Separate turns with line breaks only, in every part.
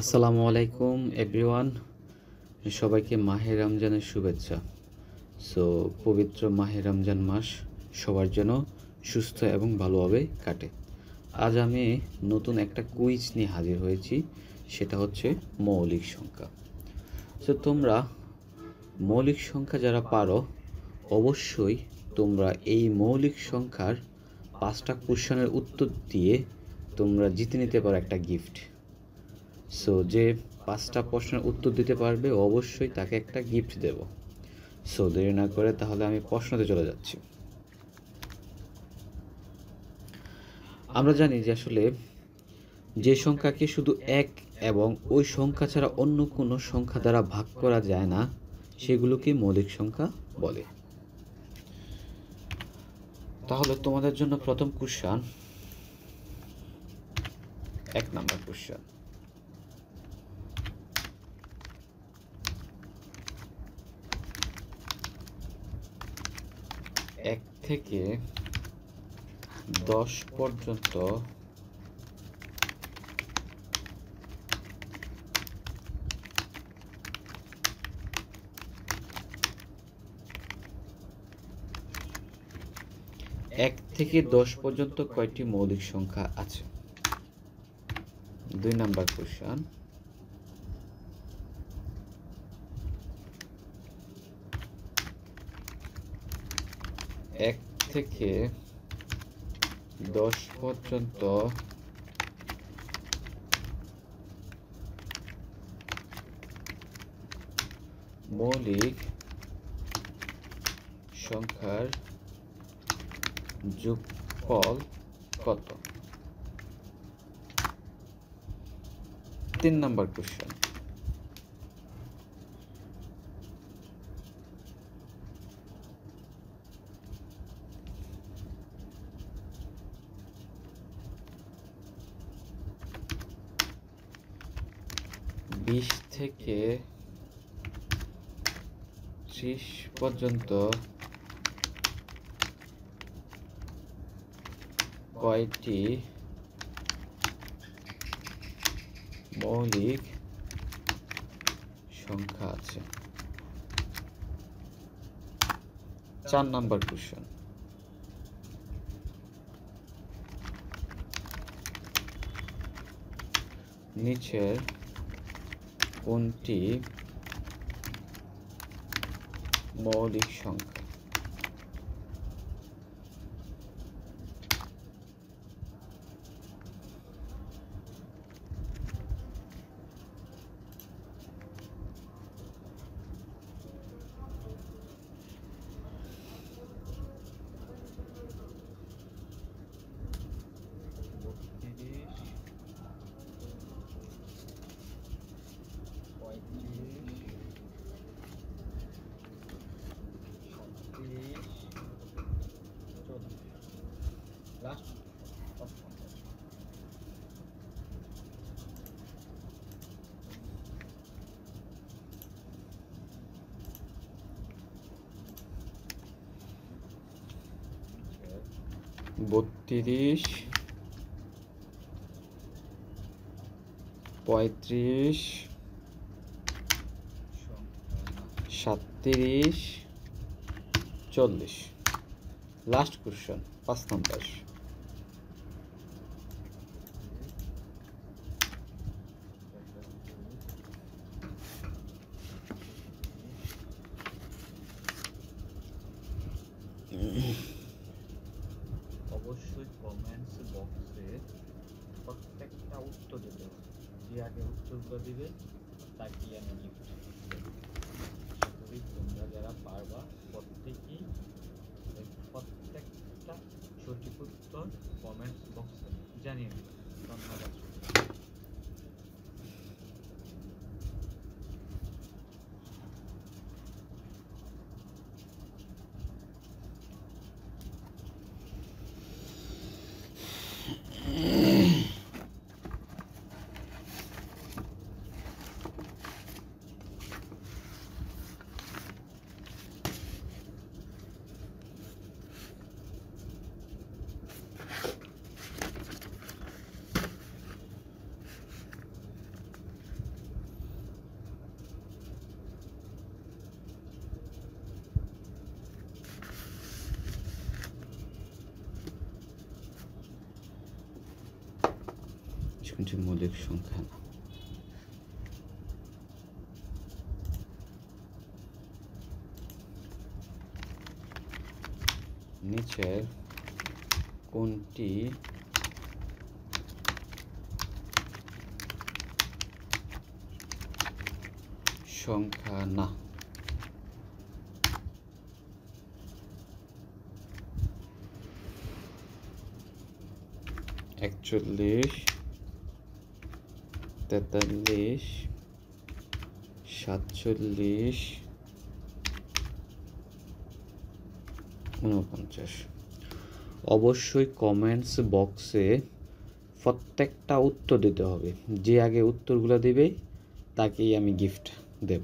আসসালামু আলাইকুম এভরিওয়ান, সবাইকে মাহে রমজানের শুভেচ্ছা। সো পবিত্র মাহে রমজান মাস সবার জন্য সুস্থ এবং ভালোভাবে কাটে। আজ আমি নতুন একটা কুইজ নিয়ে হাজির হয়েছি, সেটা হচ্ছে মৌলিক সংখ্যা। সো তোমরা মৌলিক সংখ্যা যারা পারো, অবশ্যই তোমরা এই মৌলিক সংখ্যার 5টা কোশ্চেনের উত্তর দিয়ে তোমরা জিতে নিতে পারো একটা গিফট। সো যে 5টা প্রশ্নের উত্তর দিতে পারবে অবশ্যই তাকে একটা গিফট দেব। সো দেরি না করে তাহলে আমি প্রশ্নতে চলে যাচ্ছি। আমরা জানি যে আসলে যে সংখ্যাকে শুধু এক এবং ওই সংখ্যা ছাড়া অন্য কোনো সংখ্যা দ্বারা ভাগ করা যায় না, সেগুলোকে মৌলিক সংখ্যা বলে। তাহলে তোমাদের জন্য প্রথম কোশ্চেন, 1 নাম্বার কোশ্চেন। 1 থেকে 10 পর্যন্ত কয়টি মৌলিক সংখ্যা আছে? 2 নাম্বার কোশ্চেন। 1 থেকে 10 পর্যন্ত মৌলিক সংখ্যার যোগফল কত? 3 নাম্বার কোশ্চেন। 20 থেকে 30 পর্যন্ত কয়টি মৌলিক সংখ্যা আছে? 4 নাম্বার কোশ্চেন। নিচের কোনটি মৌলিক সংখ্যা?
লাস্ট
বত্রিশ, 35, 37, 40। Last question, 5 number.
অবশ্যই কমেন্টস বক্সে প্রত্যেকটা উত্তর দিতে হবে। যে আগে উত্তরগুলো দিবে তাকে আমি গিফট দেবো। আশা করি তোমরা যারা পারবা প্রত্যেকটা সঠিক উত্তর কমেন্টস বক্সে জানিয়ে দিবে। ধন্যবাদ।
কোনটি মৌলিক সংখ্যা না? নিচের কোনটি সংখ্যা না? 41, 43, 47, 49। অবশ্যই কমেন্টস বক্সে প্রত্যেকটা উত্তর দিতে হবে। যে আগে উত্তরগুলো দিবে তাকেই আমি গিফট দেব।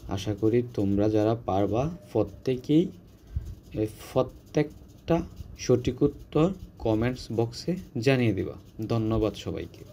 আশা করি তোমরা যারা পারবা প্রত্যেকেই প্রত্যেকটা সঠিক উত্তর কমেন্টস বক্সে জানিয়ে দিবা। ধন্যবাদ সবাইকে।